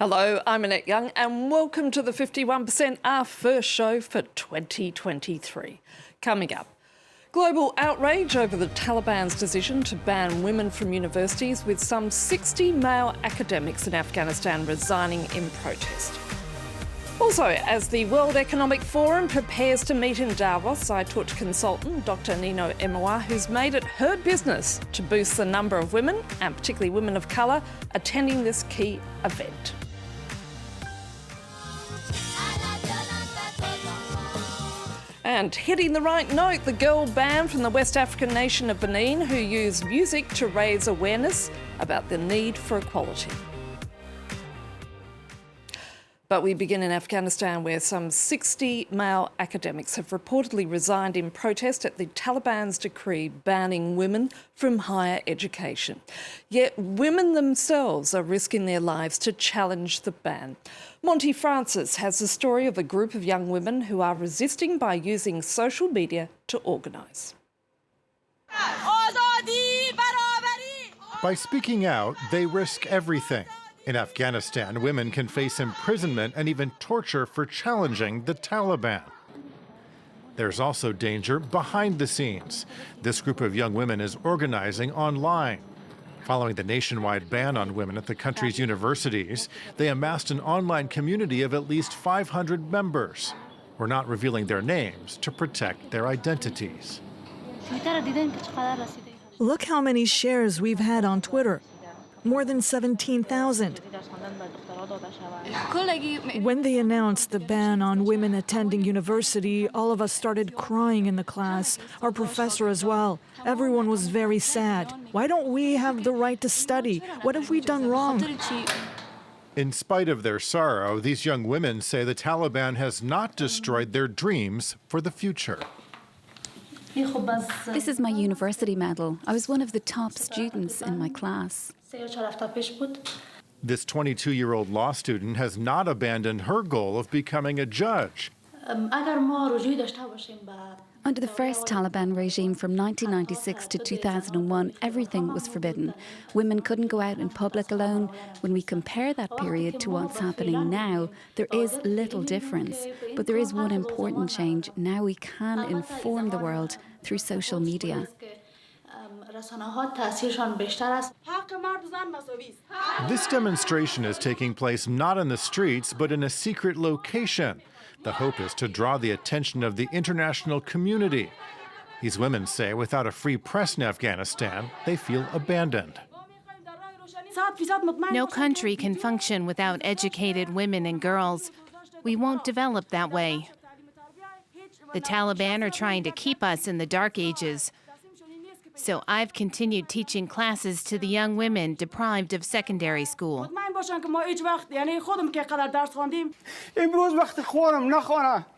Hello, I'm Annette Young and welcome to the 51%, our first show for 2023. Coming up, global outrage over the Taliban's decision to ban women from universities, with some 60 male academics in Afghanistan resigning in protest. Also, as the World Economic Forum prepares to meet in Davos, I talked to consultant Dr Anino Emuwa, who's made it her business to boost the number of women, and particularly women of colour, attending this key event. And hitting the right note, the girl band from the West African nation of Benin, who used music to raise awareness about the need for equality. But we begin in Afghanistan, where some 60 male academics have reportedly resigned in protest at the Taliban's decree banning women from higher education. Yet women themselves are risking their lives to challenge the ban. Monty Francis has the story of a group of young women who are resisting by using social media to organise. By speaking out, they risk everything. In Afghanistan, women can face imprisonment and even torture for challenging the Taliban. There's also danger behind the scenes. This group of young women is organizing online. Following the nationwide ban on women at the country's universities, they amassed an online community of at least 500 members. We're not revealing their names to protect their identities. Look how many shares we've had on Twitter. More than 17,000. When they announced the ban on women attending university, all of us started crying in the class, our professor as well. Everyone was very sad. Why don't we have the right to study? What have we done wrong? In spite of their sorrow, these young women say the Taliban has not destroyed their dreams for the future. This is my university medal. I was one of the top students in my class. This 22-year-old law student has not abandoned her goal of becoming a judge. Under the first Taliban regime from 1996 to 2001, everything was forbidden. Women couldn't go out in public alone. When we compare that period to what's happening now, there is little difference. But there is one important change. Now we can inform the world through social media. This demonstration is taking place not in the streets, but in a secret location. The hope is to draw the attention of the international community. These women say without a free press in Afghanistan, they feel abandoned. No country can function without educated women and girls. We won't develop that way. The Taliban are trying to keep us in the dark ages. So I've continued teaching classes to the young women deprived of secondary school.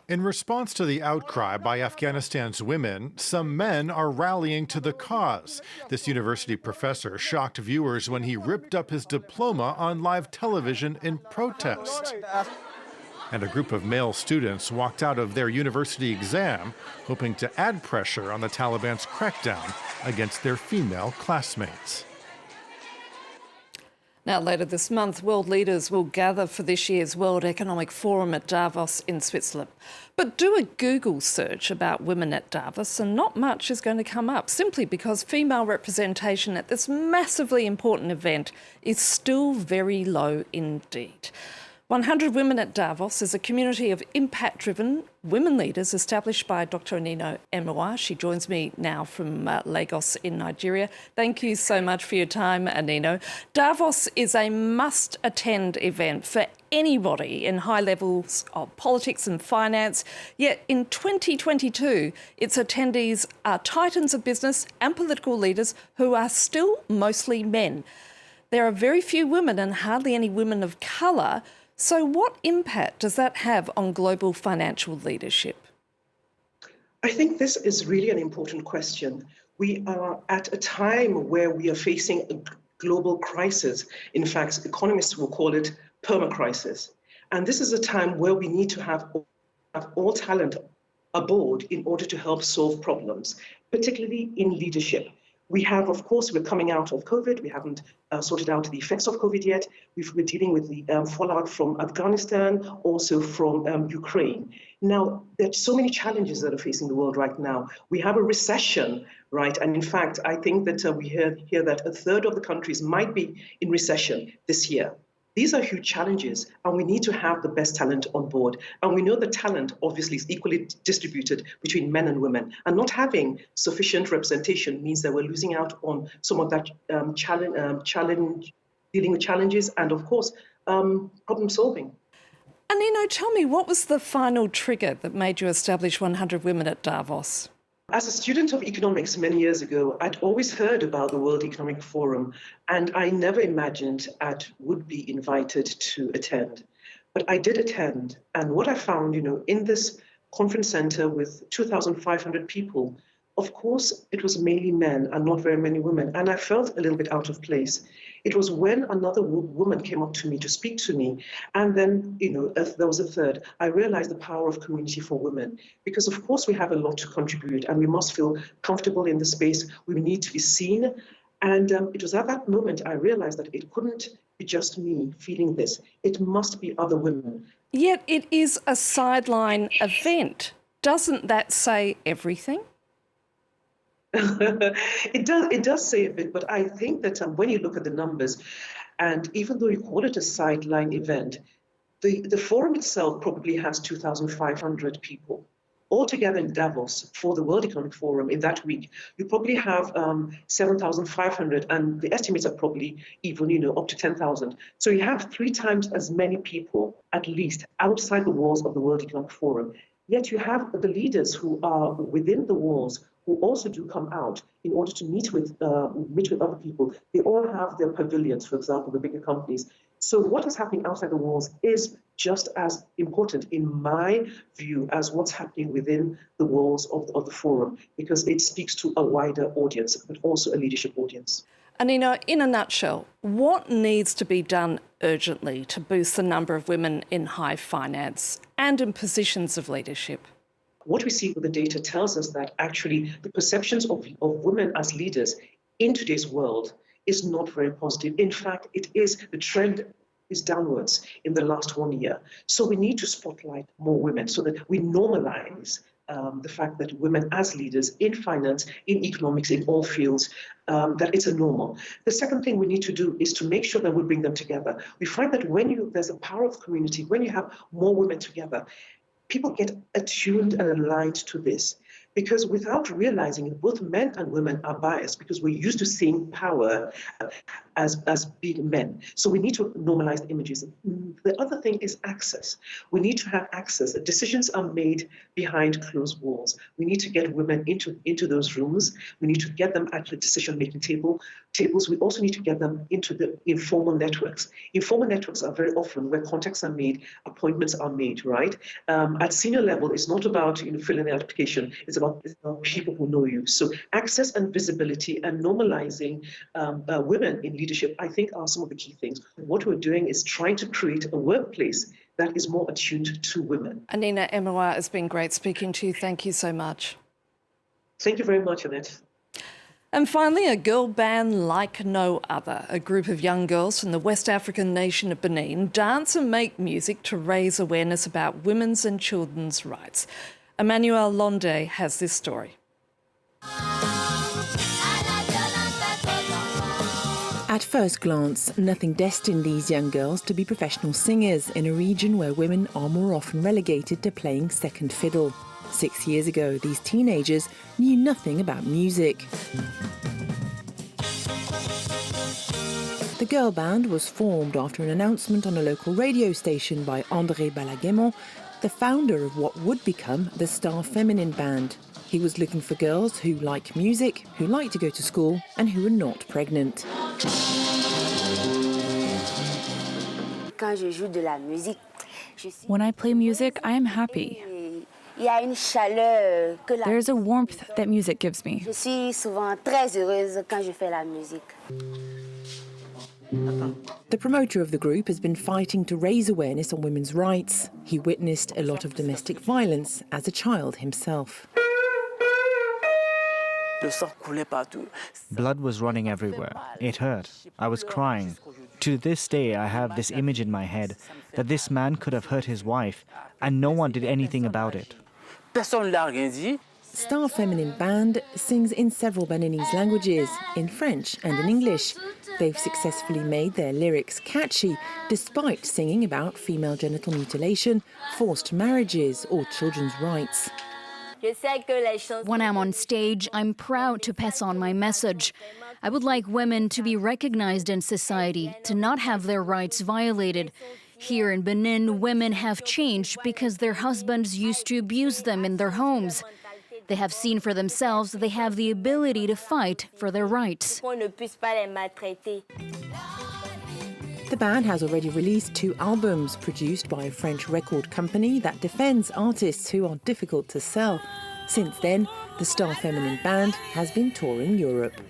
In response to the outcry by Afghanistan's women, some men are rallying to the cause. This university professor shocked viewers when he ripped up his diploma on live television in protest. And a group of male students walked out of their university exam, hoping to add pressure on the Taliban's crackdown against their female classmates. Now, later this month, world leaders will gather for this year's World Economic Forum at Davos in Switzerland. But do a Google search about women at Davos and not much is going to come up, simply because female representation at this massively important event is still very low indeed. 100 Women at Davos is a community of impact-driven women leaders established by Dr Anino Emuwa. She joins me now from Lagos in Nigeria. Thank you so much for your time, Anino. Davos is a must-attend event for anybody in high levels of politics and finance. Yet in 2022, its attendees are titans of business and political leaders who are still mostly men. There are very few women and hardly any women of colour. So what impact does that have on global financial leadership? I think this is really an important question. We are at a time where we are facing a global crisis. In fact, economists will call it perma-crisis. And this is a time where we need to have all talent aboard in order to help solve problems, particularly in leadership. We have, of course, we're coming out of COVID. We haven't sorted out the effects of COVID yet. We're dealing with the fallout from Afghanistan, also from Ukraine. Now, there's so many challenges that are facing the world right now. We have a recession, right? And in fact, I think that we hear that a third of the countries might be in recession this year. These are huge challenges, and we need to have the best talent on board. And we know that talent, obviously, is equally distributed between men and women. And not having sufficient representation means that we're losing out on some of that dealing with challenges and, of course, problem solving. Anino, tell me, what was the final trigger that made you establish 100 Women at Davos? As a student of economics many years ago, I'd always heard about the World Economic Forum, and I never imagined I would be invited to attend. But I did attend, and what I found, in this conference center with 2,500 people, of course, it was mainly men and not very many women, and I felt a little bit out of place. It was when another woman came up to me to speak to me, and then, there was a third. I realized the power of community for women, because of course we have a lot to contribute, and we must feel comfortable in the space. We need to be seen, and it was at that moment I realized that it couldn't be just me feeling this. It must be other women. Yet it is a sideline event. Doesn't that say everything? It does say a bit, but I think that when you look at the numbers, and even though you call it a sideline event, the forum itself probably has 2,500 people. Altogether in Davos for the World Economic Forum in that week, you probably have 7,500, and the estimates are probably even, up to 10,000. So you have 3 times as many people, at least, outside the walls of the World Economic Forum. Yet you have the leaders who are within the walls who also do come out in order to meet with other people. They all have their pavilions, for example, the bigger companies. So what is happening outside the walls is just as important, in my view, as what's happening within the walls of the forum, because it speaks to a wider audience, but also a leadership audience. Anino, in a nutshell, what needs to be done urgently to boost the number of women in high finance and in positions of leadership? What we see with the data tells us that actually the perceptions of women as leaders in today's world is not very positive. In fact, the trend is downwards in the last 1 year. So we need to spotlight more women so that we normalize the fact that women as leaders in finance, in economics, in all fields, that it's a normal. The second thing we need to do is to make sure that we bring them together. We find that there's a power of community, when you have more women together, people get attuned and aligned to this, because without realizing it, both men and women are biased because we're used to seeing power as being men. So we need to normalize the images. The other thing is access. We need to have access. Decisions are made behind closed walls. We need to get women into those rooms. We need to get them at the decision-making tables. We also need to get them into the informal networks. Informal networks are very often where contacts are made, appointments are made, right? At senior level, it's not about filling an application. It's about people who know you. So access and visibility and normalizing women in leadership, I think, are some of the key things. What we're doing is trying to create a workplace that is more attuned to women. Annette Young, it's been great speaking to you. Thank you so much. Thank you very much, Annette. And finally, a girl band like no other. A group of young girls from the West African nation of Benin dance and make music to raise awareness about women's and children's rights. Emmanuel Londe has this story. At first glance, nothing destined these young girls to be professional singers in a region where women are more often relegated to playing second fiddle. 6 years ago, these teenagers knew nothing about music. The girl band was formed after an announcement on a local radio station by André Balaguemon, the founder of what would become the Star Feminine Band. He was looking for girls who like music, who like to go to school, and who are not pregnant. When I play music, I am happy. There is a warmth that music gives me. The promoter of the group has been fighting to raise awareness on women's rights. He witnessed a lot of domestic violence as a child himself. Blood was running everywhere. It hurt. I was crying. To this day, I have this image in my head that this man could have hurt his wife, and no one did anything about it. Star Feminine Band sings in several Beninese languages, in French and in English. They've successfully made their lyrics catchy, despite singing about female genital mutilation, forced marriages or children's rights. When I'm on stage, I'm proud to pass on my message. I would like women to be recognized in society, to not have their rights violated. Here in Benin, women have changed because their husbands used to abuse them in their homes. They have seen for themselves they have the ability to fight for their rights. The band has already released 2 albums produced by a French record company that defends artists who are difficult to sell. Since then, the Star Feminine Band has been touring Europe.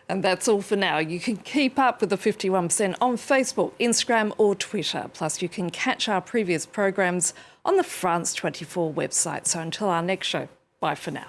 And that's all for now. You can keep up with the 51% on Facebook, Instagram or Twitter. Plus, you can catch our previous programs on the France 24 website. So until our next show, bye for now.